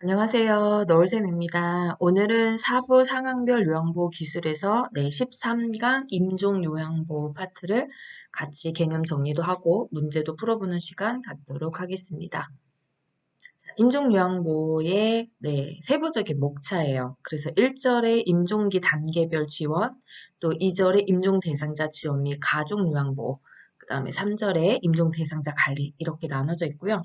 안녕하세요. 너울쌤입니다. 오늘은 사부 상황별 요양보호 기술에서 13강 임종 요양보호 파트를 같이 개념 정리도 하고 문제도 풀어보는 시간 갖도록 하겠습니다. 임종 요양보호의 세부적인 목차예요. 그래서 1절에 임종기 단계별 지원, 또 2절에 임종 대상자 지원 및 가족 요양보호, 그 다음에 3절에 임종 대상자 관리 이렇게 나눠져 있고요.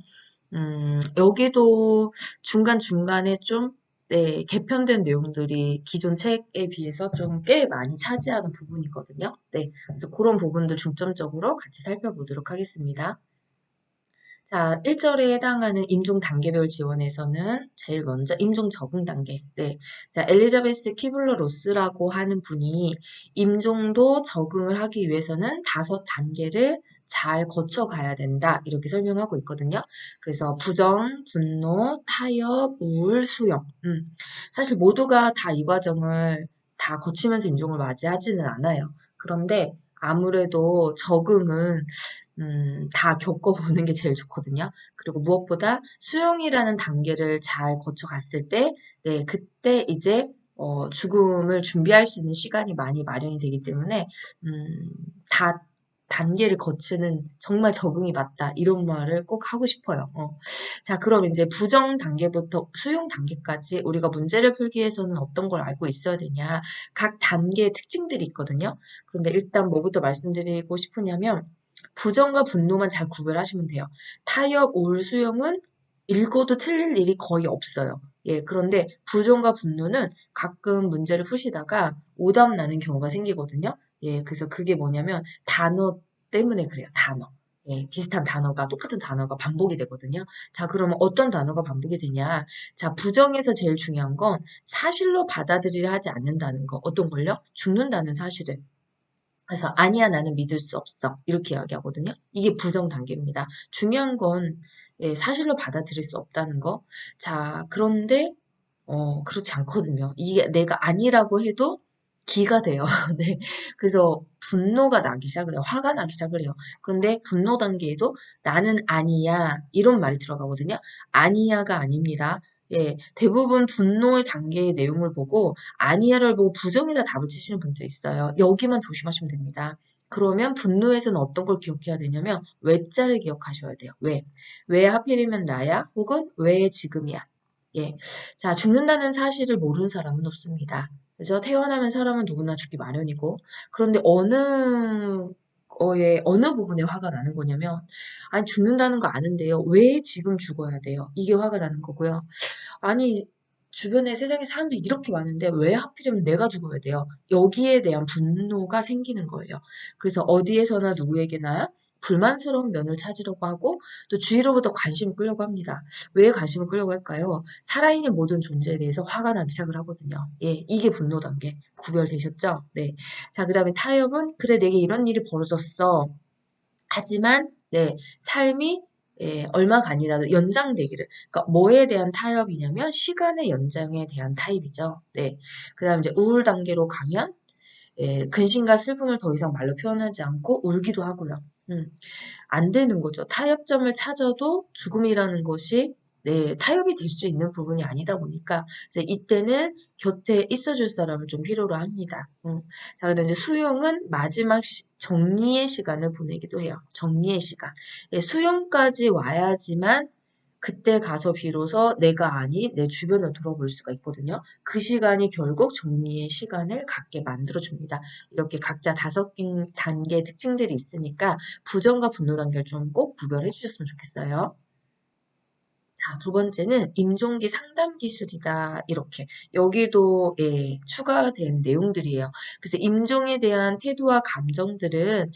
여기도 중간중간에 좀, 개편된 내용들이 기존 책에 비해서 좀 꽤 많이 차지하는 부분이거든요. 그래서 그런 부분들 중점적으로 같이 살펴보도록 하겠습니다. 자, 1절에 해당하는 임종 단계별 지원에서는 제일 먼저 임종 적응 단계. 자, 엘리자베스 키블러 로스라고 하는 분이 임종도 적응을 하기 위해서는 5단계를 잘 거쳐가야 된다. 이렇게 설명하고 있거든요. 그래서 부정, 분노, 타협, 우울, 수용. 사실 모두가 다 이 과정을 다 거치면서 임종을 맞이하지는 않아요. 그런데 아무래도 적응은 다 겪어보는 게 제일 좋거든요. 그리고 무엇보다 수용이라는 단계를 잘 거쳐갔을 때, 그때 이제 죽음을 준비할 수 있는 시간이 많이 마련이 되기 때문에, 다 단계를 거치는 정말 적응이 맞다. 이런 말을 꼭 하고 싶어요. 자, 그럼 이제 부정 단계부터 수용 단계까지 우리가 문제를 풀기 위해서는 어떤 걸 알고 있어야 되냐. 각 단계의 특징들이 있거든요. 그런데 일단 뭐부터 말씀드리고 싶으냐면, 부정과 분노만 잘 구별하시면 돼요. 타협, 우울, 수용은 읽어도 틀릴 일이 거의 없어요. 그런데 부정과 분노는 가끔 문제를 푸시다가 오답 나는 경우가 생기거든요. 그래서 그게 뭐냐면 단어 때문에 그래요. 단어. 비슷한 단어가, 똑같은 단어가 반복이 되거든요. 자, 그러면 어떤 단어가 반복이 되냐? 자, 부정에서 제일 중요한 건 사실로 받아들이려 하지 않는다는 거. 어떤 걸요? 죽는다는 사실을. 그래서 아니야 나는 믿을 수 없어 이렇게 이야기하거든요. 이게 부정 단계입니다. 중요한 건 사실로 받아들일 수 없다는 거. 자, 그런데 그렇지 않거든요. 이게 내가 아니라고 해도 기가 돼요. 네. 그래서 분노가 나기 시작을 해요. 화가 나기 시작을 해요. 그런데 분노 단계에도 나는 아니야 이런 말이 들어가거든요. 아니야가 아닙니다. 대부분 분노의 단계의 내용을 보고 아니야를 보고 부정에다 답을 치시는 분도 있어요. 여기만 조심하시면 됩니다. 그러면 분노에서는 어떤 걸 기억해야 되냐면 왜자를 기억하셔야 돼요. 왜? 왜 하필이면 나야? 혹은 왜 지금이야? 자, 죽는다는 사실을 모르는 사람은 없습니다. 그래서 태어나면 사람은 누구나 죽기 마련이고, 그런데 어느 부분에 화가 나는 거냐면, 아니, 죽는다는 거 아는데요. 왜 지금 죽어야 돼요? 이게 화가 나는 거고요. 아니, 주변에 세상에 사람들이 이렇게 많은데 왜 하필이면 내가 죽어야 돼요? 여기에 대한 분노가 생기는 거예요. 그래서 어디에서나 누구에게나 불만스러운 면을 찾으려고 하고 또 주위로부터 관심을 끌려고 합니다. 왜 관심을 끌려고 할까요? 살아있는 모든 존재에 대해서 화가 나기 시작을 하거든요. 이게 분노 단계. 구별되셨죠? 네. 자, 그 다음에 타협은 그래, 내게 이런 일이 벌어졌어. 하지만 삶이 얼마가 아니라도 연장되기를. 그러니까 뭐에 대한 타협이냐면 시간의 연장에 대한 타입이죠. 네. 그다음 이제 우울 단계로 가면 근심과 슬픔을 더 이상 말로 표현하지 않고 울기도 하고요. 안 되는 거죠. 타협점을 찾아도 죽음이라는 것이 타협이 될 수 있는 부분이 아니다 보니까 이제 이때는 곁에 있어줄 사람을 좀 필요로 합니다. 자, 그다음 이제 수용은 마지막 정리의 시간을 보내기도 해요. 정리의 시간. 수용까지 와야지만 그때 가서 비로소 내가 아닌 내 주변을 돌아볼 수가 있거든요. 그 시간이 결국 정리의 시간을 갖게 만들어줍니다. 이렇게 각자 5단계의 특징들이 있으니까 부정과 분노 단계를 좀 꼭 구별해 주셨으면 좋겠어요. 자, 두 번째는 임종기 상담 기술이다. 이렇게. 여기도 추가된 내용들이에요. 그래서 임종에 대한 태도와 감정들은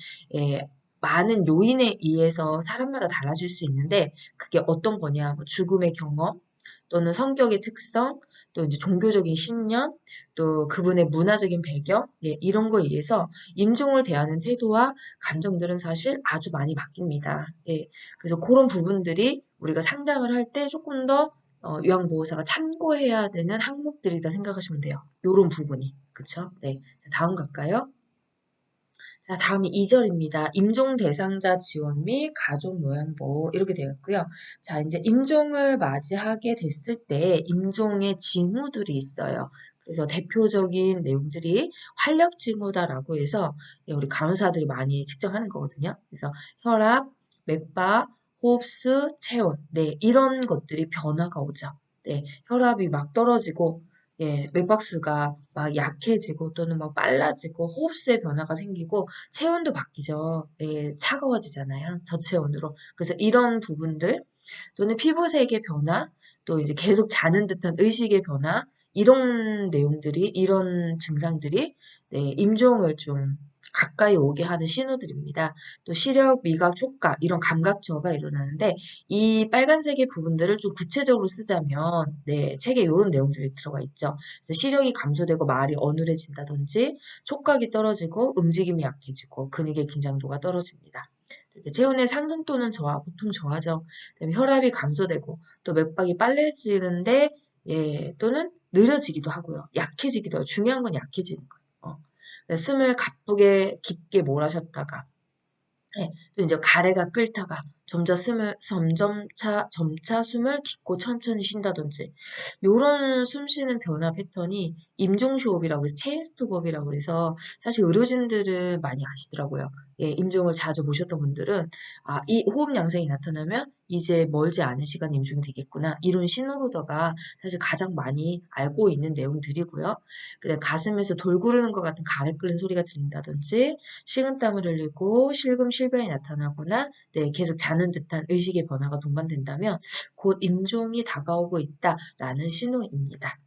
많은 요인에 의해서 사람마다 달라질 수 있는데 그게 어떤 거냐. 뭐 죽음의 경험 또는 성격의 특성 또 이제 종교적인 신념 또 그분의 문화적인 배경 이런 거에 의해서 임종을 대하는 태도와 감정들은 사실 아주 많이 바뀝니다. 그래서 그런 부분들이 우리가 상담을 할 때 조금 더 요양보호사가 참고해야 되는 항목들이다 생각하시면 돼요. 요런 부분이. 그쵸? 네. 자, 다음 갈까요? 자, 다음이 2절입니다. 임종 대상자 지원 및 가족 요양보호 이렇게 되어 있고요. 자, 이제 임종을 맞이하게 됐을 때 임종의 징후들이 있어요. 그래서 대표적인 내용들이 활력 징후다라고 해서 우리 간호사들이 많이 측정하는 거거든요. 그래서 혈압, 맥박, 호흡수, 체온, 네, 이런 것들이 변화가 오죠. 네, 혈압이 막 떨어지고 맥박수가 막 약해지고 또는 막 빨라지고 호흡수의 변화가 생기고 체온도 바뀌죠. 차가워지잖아요. 저체온으로. 그래서 이런 부분들 또는 피부색의 변화 또 이제 계속 자는 듯한 의식의 변화 이런 내용들이 이런 증상들이 임종을 좀 가까이 오게 하는 신호들입니다. 또 시력, 미각, 촉각 이런 감각 저하가 일어나는데 이 빨간색의 부분들을 좀 구체적으로 쓰자면 책에 이런 내용들이 들어가 있죠. 그래서 시력이 감소되고 말이 어눌해진다든지 촉각이 떨어지고 움직임이 약해지고 근육의 긴장도가 떨어집니다. 이제 체온의 상승 또는 저하, 보통 저하죠. 그다음에 혈압이 감소되고 또 맥박이 빨라지는데 또는 느려지기도 하고요. 약해지기도 하고 중요한 건 약해지는 거예요. 숨을 가쁘게 깊게 몰아쉬었다가 또 이제 가래가 끓다가 점차 숨을 깊고 천천히 쉰다든지 요런 숨 쉬는 변화 패턴이 임종시호흡이라고 해서 체인스톱업이라고 해서 사실 의료진들은 많이 아시더라고요. 임종을 자주 보셨던 분들은 이 호흡 양상이 나타나면 이제 멀지 않은 시간 임종이 되겠구나 이런 신호로다가 사실 가장 많이 알고 있는 내용들이고요. 그다음 가슴에서 돌 구르는 것 같은 가래 끓는 소리가 들린다든지 식은땀을 흘리고 실금 실변이 나타나거나 계속 자는 듯한 의식의 변화가 동반된다면 곧 임종이 다가오고 있다라는 신호입니다.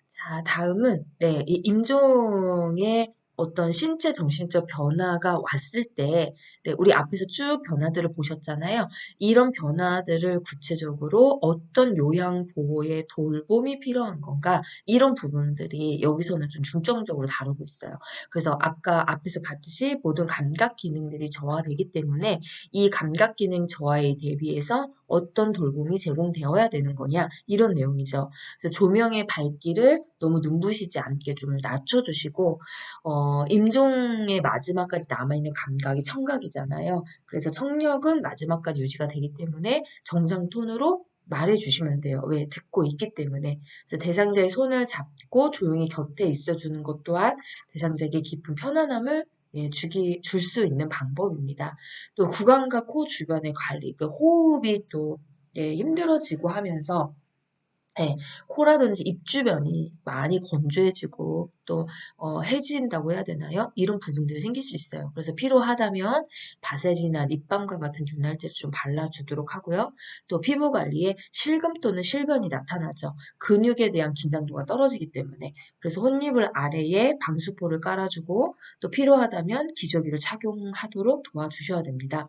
자, 다음은 이 임종의 어떤 신체 정신적 변화가 왔을 때 우리 앞에서 쭉 변화들을 보셨잖아요. 이런 변화들을 구체적으로 어떤 요양 보호의 돌봄이 필요한 건가? 이런 부분들이 여기서는 좀 중점적으로 다루고 있어요. 그래서 아까 앞에서 봤듯이 모든 감각 기능들이 저하되기 때문에 이 감각 기능 저하에 대비해서 어떤 돌봄이 제공되어야 되는 거냐? 이런 내용이죠. 그래서 조명의 밝기를 너무 눈부시지 않게 좀 낮춰주시고, 임종의 마지막까지 남아있는 감각이 청각이잖아요. 그래서 청력은 마지막까지 유지가 되기 때문에 정상 톤으로 말해주시면 돼요. 왜? 듣고 있기 때문에. 그래서 대상자의 손을 잡고 조용히 곁에 있어주는 것 또한 대상자에게 깊은 편안함을 줄 수 있는 방법입니다. 또 구강과 코 주변의 관리, 그 호흡이 또 힘들어지고 하면서 코라든지 입 주변이 많이 건조해지고 또 해진다고 해야 되나요? 이런 부분들이 생길 수 있어요. 그래서 필요하다면 바셀이나 립밤과 같은 윤활제를 좀 발라주도록 하고요. 또 피부 관리에 실금 또는 실변이 나타나죠. 근육에 대한 긴장도가 떨어지기 때문에 그래서 혼입을 아래에 방수포를 깔아주고 또 필요하다면 기저귀를 착용하도록 도와주셔야 됩니다.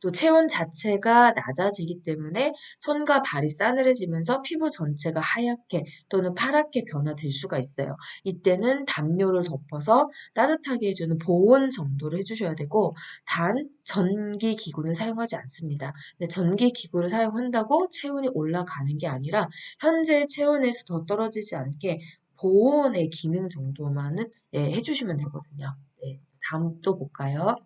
또 체온 자체가 낮아지기 때문에 손과 발이 싸늘해지면서 피부 전체가 하얗게 또는 파랗게 변화될 수가 있어요. 이때는 담요를 덮어서 따뜻하게 해주는 보온 정도를 해주셔야 되고 단 전기 기구는 사용하지 않습니다. 근데 전기 기구를 사용한다고 체온이 올라가는 게 아니라 현재 체온에서 더 떨어지지 않게 보온의 기능 정도만은 해주시면 되거든요. 다음 또 볼까요?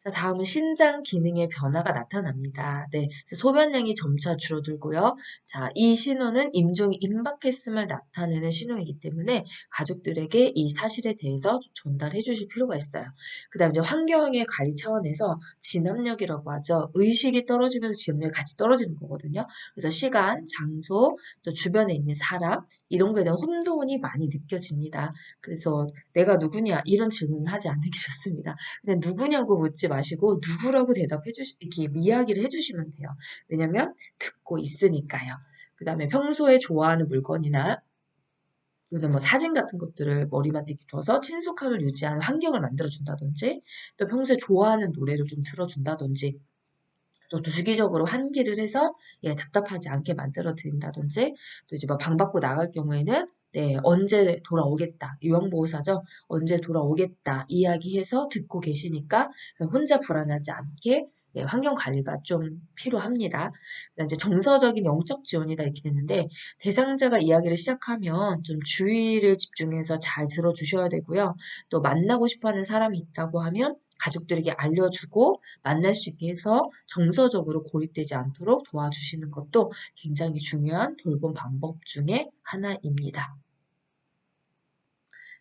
자, 다음은 신장 기능의 변화가 나타납니다. 그래서 소변량이 점차 줄어들고요. 자, 이 신호는 임종이 임박했음을 나타내는 신호이기 때문에 가족들에게 이 사실에 대해서 전달해 주실 필요가 있어요. 그 다음에 이제 환경의 관리 차원에서 진압력이라고 하죠. 의식이 떨어지면서 진압력이 같이 떨어지는 거거든요. 그래서 시간, 장소, 또 주변에 있는 사람, 이런 거에 대한 혼돈이 많이 느껴집니다. 그래서 내가 누구냐 이런 질문을 하지 않는 게 좋습니다. 그냥 누구냐고 묻지 마시고 누구라고 이렇게 이야기를 해주시면 돼요. 왜냐면 듣고 있으니까요. 그 다음에 평소에 좋아하는 물건이나 또는 뭐 사진 같은 것들을 머리맡에 둬서 친숙함을 유지하는 환경을 만들어준다든지 또 평소에 좋아하는 노래를 좀 들어준다든지 또 주기적으로 환기를 해서 답답하지 않게 만들어 드린다든지 또 이제 뭐 방 밖으로 나갈 경우에는 언제 돌아오겠다. 요양보호사죠. 언제 돌아오겠다. 이야기해서 듣고 계시니까 혼자 불안하지 않게 예, 환경 관리가 좀 필요합니다. 그다음 이제 정서적인 영적 지원이다 이렇게 되는데 대상자가 이야기를 시작하면 좀 주의를 집중해서 잘 들어주셔야 되고요. 또 만나고 싶어하는 사람이 있다고 하면 가족들에게 알려주고 만날 수 있게 해서 정서적으로 고립되지 않도록 도와주시는 것도 굉장히 중요한 돌봄 방법 중에 하나입니다.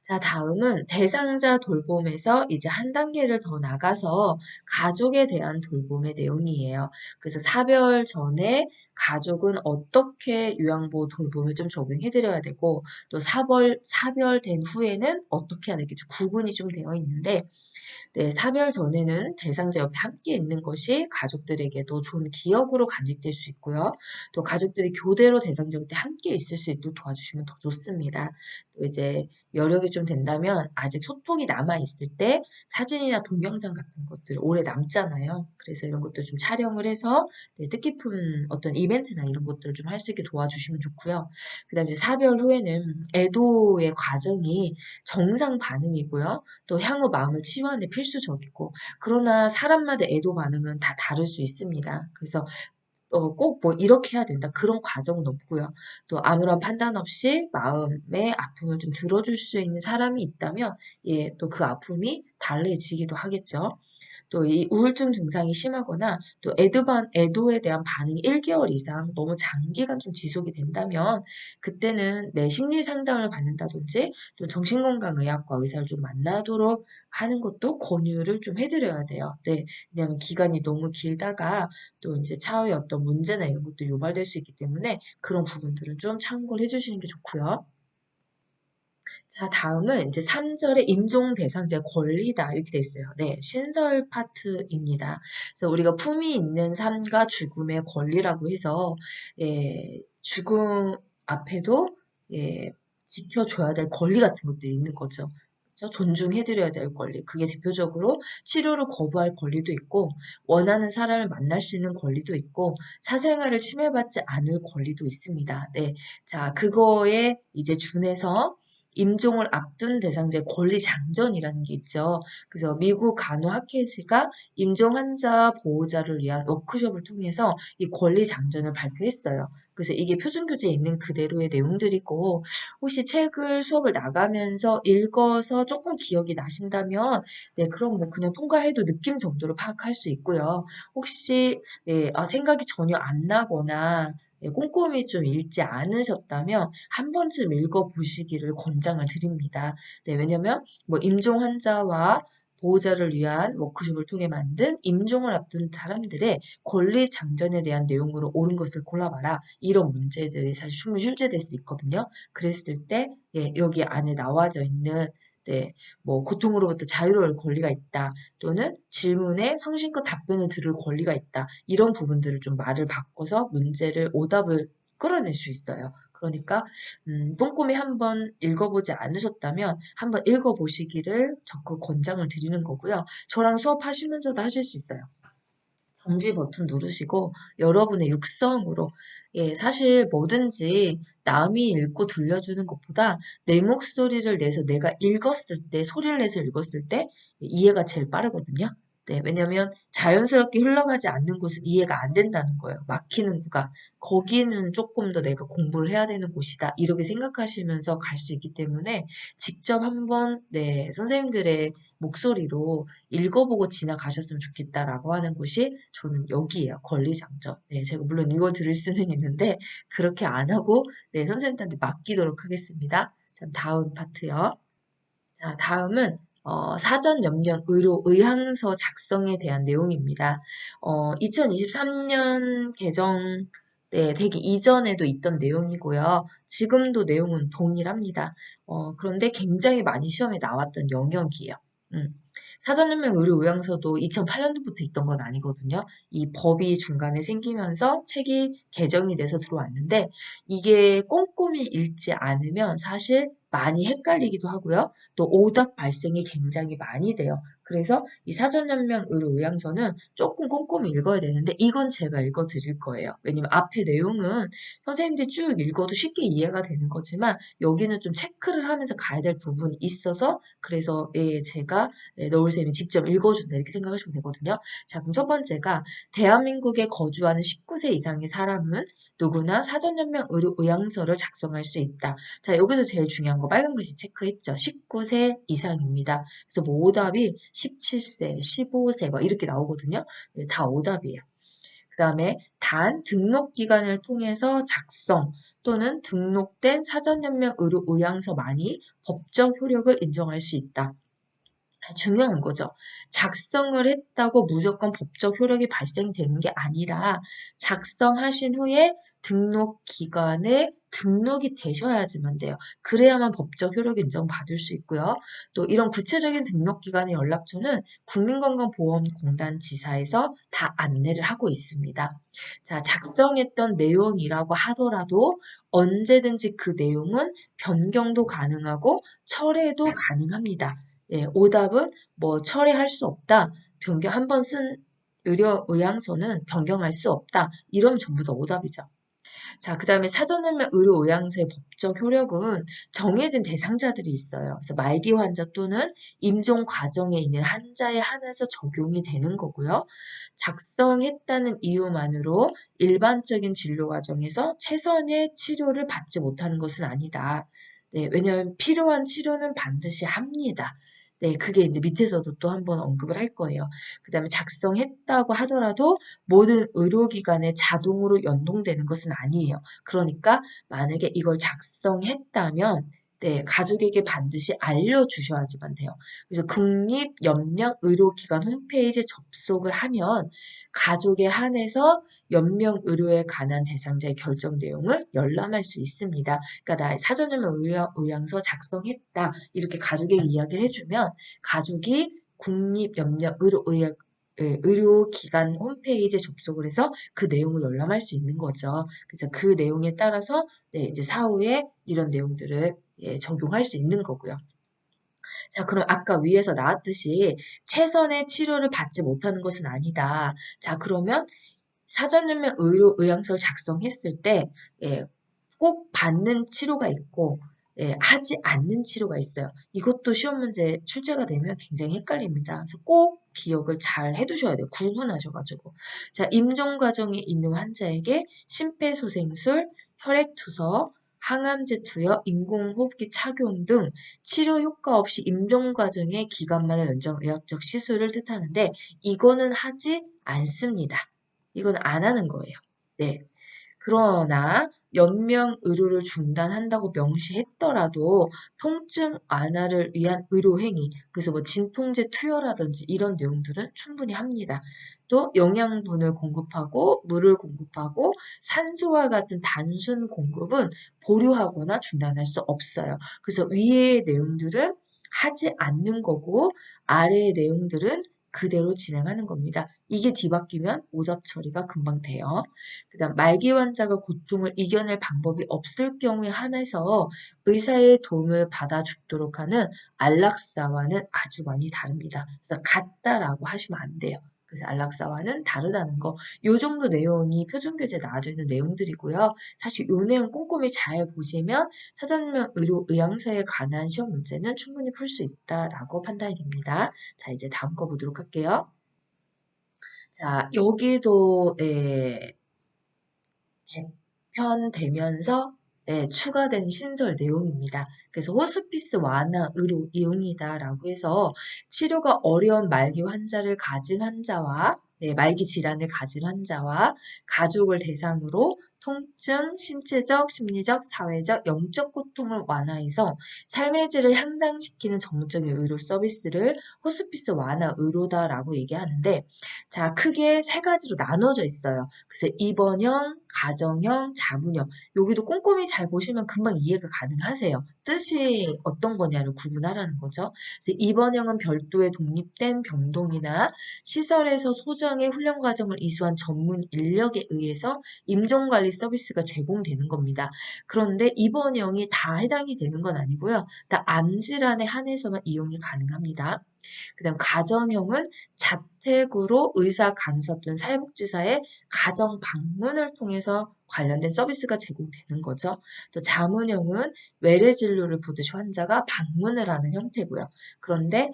자, 다음은 대상자 돌봄에서 이제 한 단계를 더 나가서 가족에 대한 돌봄의 내용이에요. 그래서 사별 전에 가족은 어떻게 요양보호 돌봄을 좀 적용해드려야 되고 또 사별된 후에는 어떻게 해야 되겠죠. 구분이 좀 되어 있는데 네, 사별 전에는 대상자 옆에 함께 있는 것이 가족들에게도 좋은 기억으로 간직될 수 있고요. 또 가족들이 교대로 대상자 곁에 함께 있을 수 있도록 도와주시면 더 좋습니다. 또 이제 여력이 좀 된다면 아직 소통이 남아 있을 때 사진이나 동영상 같은 것들 오래 남잖아요. 그래서 이런 것들 좀 촬영을 해서 네, 뜻깊은 어떤 이벤트나 이런 것들을 좀 할 수 있게 도와주시면 좋고요. 그다음에 이제 사별 후에는 애도의 과정이 정상 반응이고요. 또 향후 마음을 치유하는 데 필수적이고 그러나 사람마다 애도 반응은 다 다를 수 있습니다. 그래서 꼭 뭐 이렇게 해야 된다 그런 과정은 없고요. 또 아무런 판단 없이 마음의 아픔을 좀 들어줄 수 있는 사람이 있다면 예, 또 그 아픔이 달래지기도 하겠죠. 또 이 우울증 증상이 심하거나 또 애도에 대한 반응이 1개월 이상 너무 장기간 좀 지속이 된다면 그때는 내 심리 상담을 받는다든지 또 정신건강의학과 의사를 좀 만나도록 하는 것도 권유를 좀 해드려야 돼요. 네, 왜냐하면 기간이 너무 길다가 또 이제 차후에 어떤 문제나 이런 것도 유발될 수 있기 때문에 그런 부분들은 좀 참고를 해주시는 게 좋고요. 자, 다음은 이제 3절에 임종 대상자의 권리다 이렇게 돼 있어요. 네, 신설 파트입니다. 그래서 우리가 품위 있는 삶과 죽음의 권리라고 해서 예, 죽음 앞에도 예, 지켜줘야 될 권리 같은 것들이 있는 거죠. 그래서 존중해드려야 될 권리. 그게 대표적으로 치료를 거부할 권리도 있고, 원하는 사람을 만날 수 있는 권리도 있고, 사생활을 침해받지 않을 권리도 있습니다. 네. 자, 그거에 이제 준해서 임종을 앞둔 대상자의 권리 장전이라는 게 있죠. 그래서 미국 간호학회지가 임종 환자 보호자를 위한 워크숍을 통해서 이 권리 장전을 발표했어요. 그래서 이게 표준교재에 있는 그대로의 내용들이고 혹시 책을 수업을 나가면서 읽어서 조금 기억이 나신다면 네, 그럼 뭐 그냥 통과해도 느낌 정도로 파악할 수 있고요. 혹시 예, 생각이 전혀 안 나거나 예, 꼼꼼히 좀 읽지 않으셨다면 한 번쯤 읽어보시기를 권장을 드립니다. 네, 왜냐면 뭐 임종 환자와 보호자를 위한 워크숍을 통해 만든 임종을 앞둔 사람들의 권리 장전에 대한 내용으로 옳은 것을 골라봐라. 이런 문제들이 사실 충분히 출제될 수 있거든요. 그랬을 때 예, 여기 안에 나와져 있는 네, 뭐 고통으로부터 자유로울 권리가 있다. 또는 질문에 성심껏 답변을 들을 권리가 있다. 이런 부분들을 좀 말을 바꿔서 문제를 오답을 끌어낼 수 있어요. 그러니까 꼼꼼히 한번 읽어보지 않으셨다면 한번 읽어보시기를 적극 권장을 드리는 거고요. 저랑 수업하시면서도 하실 수 있어요. 정지 버튼 누르시고 여러분의 육성으로 예, 사실 뭐든지 남이 읽고 들려주는 것보다 내 목소리를 내서 내가 읽었을 때, 소리를 내서 읽었을 때 이해가 제일 빠르거든요. 네, 왜냐면 자연스럽게 흘러가지 않는 곳은 이해가 안 된다는 거예요. 막히는 구간. 거기는 조금 더 내가 공부를 해야 되는 곳이다. 이렇게 생각하시면서 갈 수 있기 때문에 직접 한번 네, 선생님들의 목소리로 읽어보고 지나가셨으면 좋겠다라고 하는 곳이 저는 여기에요. 권리장점. 네, 제가 물론 이거 들을 수는 있는데 그렇게 안 하고 네, 선생님한테 맡기도록 하겠습니다. 자, 다음 파트요. 자, 다음은 사전 연령 의료 의향서 작성에 대한 내용입니다. 2023년 개정 네, 되기 이전에도 있던 내용이고요. 지금도 내용은 동일합니다. 그런데 굉장히 많이 시험에 나왔던 영역이에요. 음. 사전연명 의료요양서도 2008년도부터 있던 건 아니거든요. 이 법이 중간에 생기면서 책이 개정이 돼서 들어왔는데 이게 꼼꼼히 읽지 않으면 사실 많이 헷갈리기도 하고요. 또 오답 발생이 굉장히 많이 돼요. 그래서 이 사전연명 의료 의향서는 조금 꼼꼼히 읽어야 되는데 이건 제가 읽어 드릴 거예요. 왜냐면 앞에 내용은 선생님들이 쭉 읽어도 쉽게 이해가 되는 거지만 여기는 좀 체크를 하면서 가야 될 부분이 있어서 그래서 제가 너울쌤이 직접 읽어준다 이렇게 생각하시면 되거든요. 자, 그럼 첫 번째가 대한민국에 거주하는 19세 이상의 사람은 누구나 사전연명 의료 의향서를 작성할 수 있다. 자, 여기서 제일 중요한 거 빨간 글씨 체크했죠. 19세 이상입니다. 그래서 뭐 오답이 17세, 15세 막 이렇게 나오거든요. 다 오답이에요. 그 다음에 단 등록기관을 통해서 작성 또는 등록된 사전연명 의료 의향서만이 법적 효력을 인정할 수 있다. 중요한 거죠. 작성을 했다고 무조건 법적 효력이 발생되는 게 아니라 작성하신 후에 등록기관에 등록이 되셔야지만 돼요. 그래야만 법적 효력 인정받을 수 있고요. 또 이런 구체적인 등록기관의 연락처는 국민건강보험공단 지사에서 다 안내를 하고 있습니다. 자, 작성했던 내용이라고 하더라도 언제든지 그 내용은 변경도 가능하고 철회도 가능합니다. 예, 오답은 뭐 철회할 수 없다. 변경 한 번 쓴 의료의향서는 변경할 수 없다. 이러면 전부 다 오답이죠. 자, 그 다음에 사전연명 의료의향서의 법적 효력은 정해진 대상자들이 있어요. 그래서 말기 환자 또는 임종 과정에 있는 환자에 한해서 적용이 되는 거고요. 작성했다는 이유만으로 일반적인 진료 과정에서 최선의 치료를 받지 못하는 것은 아니다. 네, 왜냐하면 필요한 치료는 반드시 합니다. 네, 그게 이제 밑에서도 또 한번 언급을 할 거예요. 그 다음에 작성했다고 하더라도 모든 의료기관에 자동으로 연동되는 것은 아니에요. 그러니까 만약에 이걸 작성했다면 네, 가족에게 반드시 알려주셔야지만 돼요. 그래서 국립연명의료기관 홈페이지에 접속을 하면 가족에 한해서 연명의료에 관한 대상자의 결정 내용을 열람할 수 있습니다. 그러니까 나 사전연명 의향서 작성했다 이렇게 가족에게 이야기를 해주면 가족이 의료기관 홈페이지에 접속을 해서 그 내용을 열람할 수 있는 거죠. 그래서 그 내용에 따라서 네, 이제 사후에 이런 내용들을 적용할 수 있는 거고요. 자, 그럼 아까 위에서 나왔듯이 최선의 치료를 받지 못하는 것은 아니다. 자, 그러면 사전연명 의료의향서를 작성했을 때, 꼭 받는 치료가 있고, 하지 않는 치료가 있어요. 이것도 시험 문제 출제가 되면 굉장히 헷갈립니다. 그래서 꼭 기억을 잘 해두셔야 돼요. 구분하셔가지고. 자, 임종 과정에 있는 환자에게 심폐소생술, 혈액투석, 항암제 투여, 인공호흡기 착용 등 치료 효과 없이 임종 과정의 기간만을 연장 의학적 시술을 뜻하는데 이거는 하지 않습니다. 이건 안 하는 거예요. 네. 그러나 연명 의료를 중단한다고 명시했더라도 통증 완화를 위한 의료 행위, 그래서 뭐 진통제 투여라든지 이런 내용들은 충분히 합니다. 또 영양분을 공급하고 물을 공급하고 산소와 같은 단순 공급은 보류하거나 중단할 수 없어요. 그래서 위의 내용들은 하지 않는 거고 아래의 내용들은 그대로 진행하는 겁니다. 이게 뒤바뀌면 오답 처리가 금방 돼요. 그다음 말기 환자가 고통을 이겨낼 방법이 없을 경우에 한해서 의사의 도움을 받아 죽도록 하는 안락사와는 아주 많이 다릅니다. 그래서 같다라고 하시면 안 돼요. 그래서 안락사와는 다르다는 거. 요 정도 내용이 표준교재에 나와져 있는 내용들이고요. 사실 요 내용 꼼꼼히 잘 보시면 사전명 의료 의향서에 관한 시험 문제는 충분히 풀 수 있다라고 판단이 됩니다. 자, 이제 다음 거 보도록 할게요. 자, 여기도 개편되면서 추가된 신설 내용입니다. 그래서 호스피스 완화 의료 이용이다라고 해서 치료가 어려운 말기 환자를 가진 환자와 말기 질환을 가진 환자와 가족을 대상으로 통증, 신체적, 심리적, 사회적, 영적 고통을 완화해서 삶의 질을 향상시키는 전문적인 의료 서비스를 호스피스 완화 의료다라고 얘기하는데 자, 크게 세 가지로 나눠져 있어요. 그래서 입원형, 가정형, 자문형. 여기도 꼼꼼히 잘 보시면 금방 이해가 가능하세요. 뜻이 어떤 거냐를 구분하라는 거죠. 그래서 입원형은 별도의 독립된 병동이나 시설에서 소정의 훈련 과정을 이수한 전문 인력에 의해서 임종관리 서비스가 제공되는 겁니다. 그런데 입원형이 다 해당이 되는 건 아니고요. 다 암질환에 한해서만 이용이 가능합니다. 그다음 가정형은 자택으로 의사, 간호사 또는 사회복지사의 가정 방문을 통해서 관련된 서비스가 제공되는 거죠. 또 자문형은 외래 진료를 보듯이 환자가 방문을 하는 형태고요. 그런데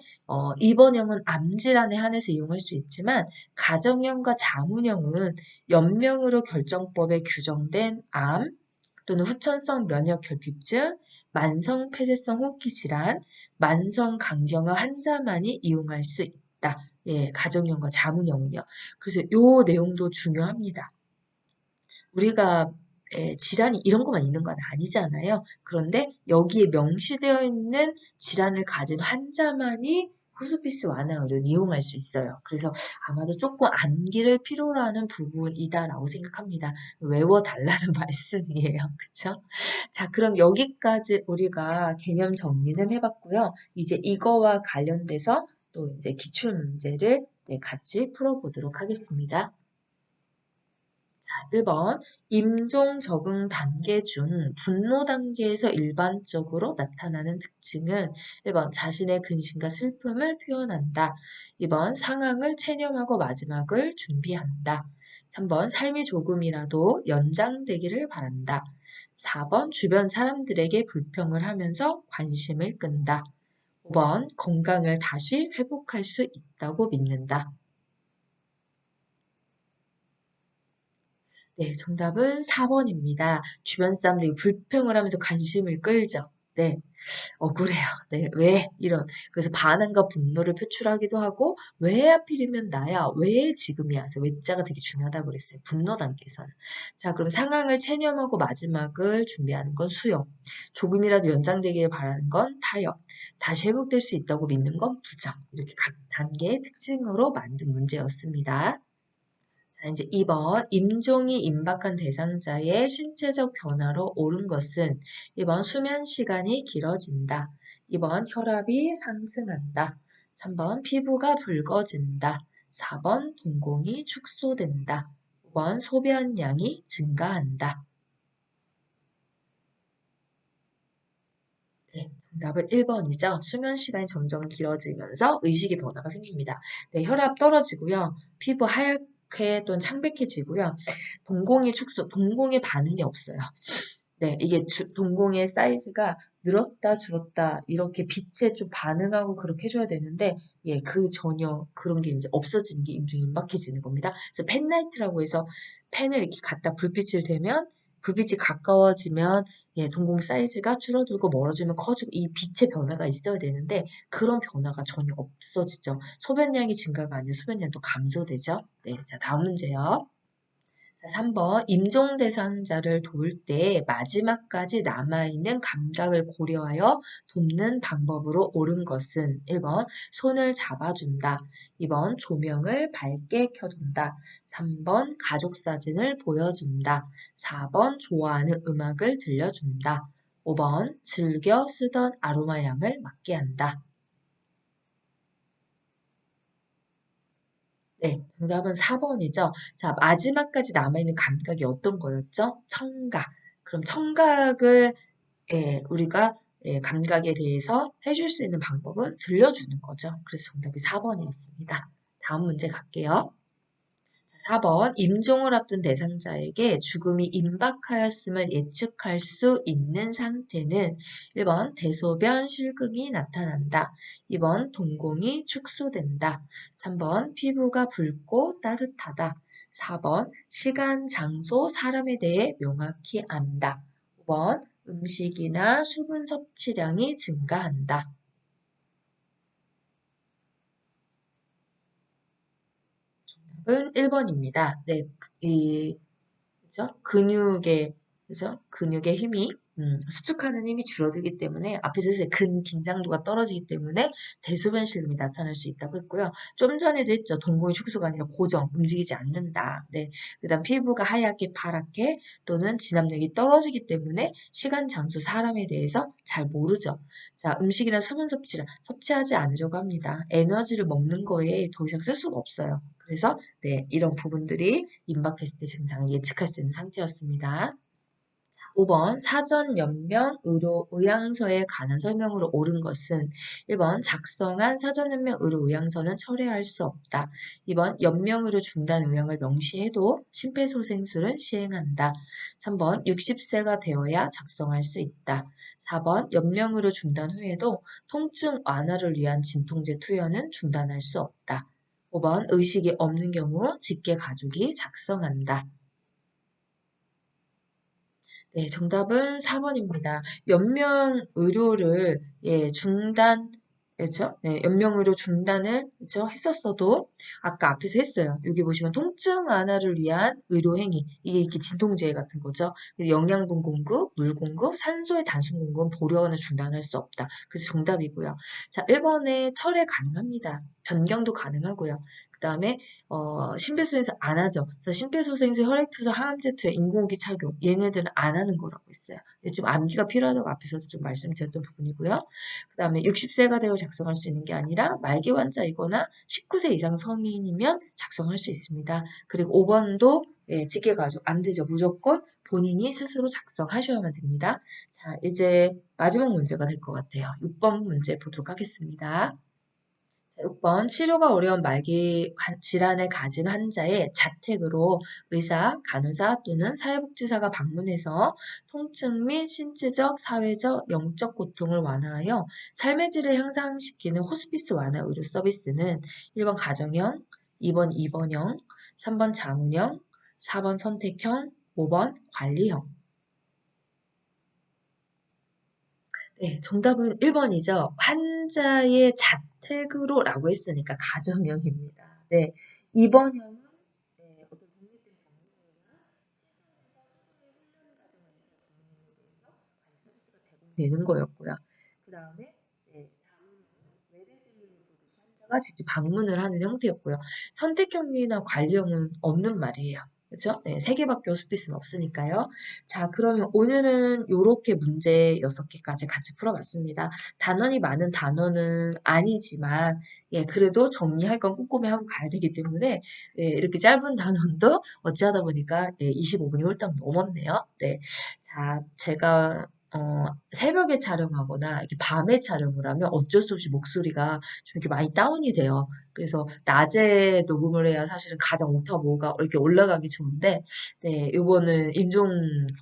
입원형은 암질환에 한해서 이용할 수 있지만 가정형과 자문형은 연명으로 결정법에 규정된 암 또는 후천성 면역결핍증, 만성 폐쇄성 호흡기 질환, 만성 간경화 환자만이 이용할 수 있다. 예, 가정형과 자문형은요. 그래서 요 내용도 중요합니다. 우리가 질환이 이런 것만 있는 건 아니잖아요. 그런데 여기에 명시되어 있는 질환을 가진 환자만이 호스피스 완화의료를 이용할 수 있어요. 그래서 아마도 조금 암기를 필요로 하는 부분이다라고 생각합니다. 외워달라는 말씀이에요. 그쵸? 자, 그럼 여기까지 우리가 개념 정리는 해봤고요. 이제 이거와 관련돼서 또 이제 기출문제를 같이 풀어보도록 하겠습니다. 1번, 임종 적응 단계 중 분노 단계에서 일반적으로 나타나는 특징은 1번, 자신의 근심과 슬픔을 표현한다. 2번, 상황을 체념하고 마지막을 준비한다. 3번, 삶이 조금이라도 연장되기를 바란다. 4번, 주변 사람들에게 불평을 하면서 관심을 끈다. 5번, 건강을 다시 회복할 수 있다고 믿는다. 네, 정답은 4번입니다. 주변 사람들이 불평을 하면서 관심을 끌죠. 네, 억울해요. 네, 왜? 이런. 그래서 반항과 분노를 표출하기도 하고, 왜 하필이면 나야? 왜 지금이야? 그래서 왜자가 되게 중요하다고 그랬어요. 분노 단계에서는. 자, 그럼 상황을 체념하고 마지막을 준비하는 건 수용. 조금이라도 연장되기를 바라는 건 타협. 다시 회복될 수 있다고 믿는 건 부정. 이렇게 각 단계의 특징으로 만든 문제였습니다. 자, 이제 2번. 임종이 임박한 대상자의 신체적 변화로 옳은 것은 1번 수면 시간이 길어진다. 2번 혈압이 상승한다. 3번 피부가 붉어진다. 4번 동공이 축소된다. 5번 소변 양이 증가한다. 네, 정답은 1번이죠. 수면 시간이 점점 길어지면서 의식의 변화가 생깁니다. 네, 혈압 떨어지고요. 피부 하얗게 또는 창백해지고요. 동공이 축소, 동공의 반응이 없어요. 네, 이게 동공의 사이즈가 늘었다 줄었다 이렇게 빛에 좀 반응하고 그렇게 해줘야 되는데 예, 그 전혀 그런 게 이제 없어지는 게 임종이 임박해지는 겁니다. 그래서 펜라이트라고 해서 펜을 이렇게 갖다 불빛을 대면 불빛이 가까워지면 예, 동공 사이즈가 줄어들고 멀어지면 커지고 이 빛의 변화가 있어야 되는데 그런 변화가 전혀 없어지죠. 소변량이 증가가 아니라 소변량도 감소되죠. 네, 자 다음 문제요. 자, 3번 임종 대상자를 도울 때 마지막까지 남아있는 감각을 고려하여 돕는 방법으로 옳은 것은 1번 손을 잡아준다. 2번 조명을 밝게 켜둔다. 3번 가족 사진을 보여준다. 4번 좋아하는 음악을 들려준다. 5번 즐겨 쓰던 아로마 향을 맡게 한다. 네, 정답은 4번이죠. 자, 마지막까지 남아있는 감각이 어떤 거였죠? 청각. 그럼 청각을 우리가 감각에 대해서 해줄 수 있는 방법은 들려주는 거죠. 그래서 정답이 4번이었습니다. 다음 문제 갈게요. 4번 임종을 앞둔 대상자에게 죽음이 임박하였음을 예측할 수 있는 상태는 1번 대소변 실금이 나타난다. 2번 동공이 축소된다. 3번 피부가 붉고 따뜻하다. 4번 시간, 장소, 사람에 대해 명확히 안다. 5번 음식이나 수분 섭취량이 증가한다. 은 1번입니다. 네, 그죠? 그죠? 근육의 힘이, 수축하는 힘이 줄어들기 때문에, 앞에서 했어요. 긴장도가 떨어지기 때문에 대소변 실금이 나타날 수 있다고 했고요. 좀 전에도 했죠. 동공의 축소가 아니라 고정, 움직이지 않는다. 네. 그 다음 피부가 하얗게 파랗게 또는 진압력이 떨어지기 때문에 시간, 장소, 사람에 대해서 잘 모르죠. 자, 음식이나 수분 섭취를 섭취하지 않으려고 합니다. 에너지를 먹는 거에 더 이상 쓸 수가 없어요. 그래서 네, 이런 부분들이 임박했을 때 증상을 예측할 수 있는 상태였습니다. 5번 사전 연명 의료 의향서에 관한 설명으로 옳은 것은 1번 작성한 사전 연명 의료 의향서는 철회할 수 없다. 2번 연명 의료 중단 의향을 명시해도 심폐소생술은 시행한다. 3번 60세가 되어야 작성할 수 있다. 4번 연명 의료 중단 후에도 통증 완화를 위한 진통제 투여는 중단할 수 없다. 5번 의식이 없는 경우 직계 가족이 작성한다. 네, 정답은 4번입니다. 연명 의료를 중단, 그렇죠? 네, 연명 의료 중단을 그렇죠? 했었어도 아까 앞에서 했어요. 여기 보시면 통증 완화를 위한 의료 행위 이게 이렇게 진통제 같은 거죠. 영양분 공급, 물 공급, 산소의 단순 공급은 보류하거나 중단할 수 없다. 그래서 정답이고요. 자, 1번에 철회 가능합니다. 변경도 가능하고요. 그 다음에 심폐소생술 안 하죠. 그래서 심폐소생술, 혈액투소, 항암제 투여, 인공호흡기 착용 얘네들은 안 하는 거라고 했어요. 좀 암기가 필요하다고 앞에서도 좀 말씀드렸던 부분이고요. 그 다음에 60세가 되어 작성할 수 있는 게 아니라 말기 환자이거나 19세 이상 성인이면 작성할 수 있습니다. 그리고 5번도 직계가족 안 되죠. 무조건 본인이 스스로 작성하셔야만 됩니다. 자, 이제 마지막 문제가 될 것 같아요. 6번 문제 보도록 하겠습니다. 6번 치료가 어려운 말기 질환을 가진 환자의 자택으로 의사, 간호사 또는 사회복지사가 방문해서 통증 및 신체적, 사회적, 영적 고통을 완화하여 삶의 질을 향상시키는 호스피스 완화 의료 서비스는 1번 가정형, 2번 입원형, 3번 자문형, 4번 선택형, 5번 관리형. 네, 정답은 1번이죠. 환자의 자택으로라고 했으니까 가정형입니다. 네, 2번형은 어떤 독립된 전문의나 되는 거였고요. 그 다음에 환자가 직접 방문을 하는 형태였고요. 선택형이나 관리형은 없는 말이에요. 그렇죠? 네, 세 개밖에 호스피스는 없으니까요. 자, 그러면 오늘은 이렇게 문제 6개까지 같이 풀어봤습니다. 단원이 많은 단원은 아니지만 그래도 정리할 건 꼼꼼히 하고 가야 되기 때문에 이렇게 짧은 단원도 어찌하다 보니까 25분이 홀딱 넘었네요. 네, 자, 제가 새벽에 촬영하거나 이렇게 밤에 촬영을 하면 어쩔 수 없이 목소리가 좀 이렇게 많이 다운이 돼요. 그래서 낮에 녹음을 해야 사실은 가장 옥타브가 이렇게 올라가기 좋은데, 네, 요거는 임종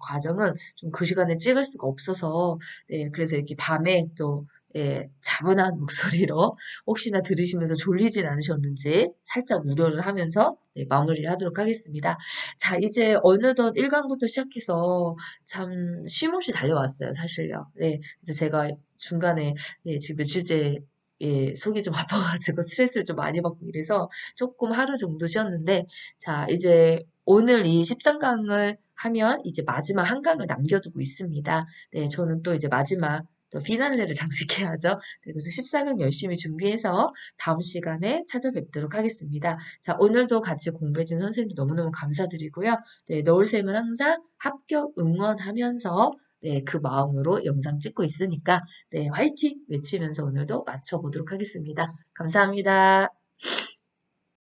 과정은 좀 그 시간에 찍을 수가 없어서, 네, 그래서 이렇게 밤에 또, 차분한 목소리로 혹시나 들으시면서 졸리진 않으셨는지 살짝 우려를 하면서 마무리를 하도록 하겠습니다. 자, 이제 어느덧 1강부터 시작해서 참 쉼없이 달려왔어요, 사실요. 네, 그래서 제가 중간에 지금 며칠째 속이 좀 아파가지고 스트레스를 좀 많이 받고 이래서 조금 하루 정도 쉬었는데, 자, 이제 오늘 이 13강을 하면 이제 마지막 한 강을 남겨두고 있습니다. 네, 저는 또 이제 마지막 또 피날레를 장식해야죠. 네, 그래서 14강 열심히 준비해서 다음 시간에 찾아뵙도록 하겠습니다. 자, 오늘도 같이 공부해준 선생님도 너무너무 감사드리고요. 네, 너울쌤은 항상 합격 응원하면서 그 마음으로 영상 찍고 있으니까 네, 화이팅 외치면서 오늘도 마쳐보도록 하겠습니다. 감사합니다.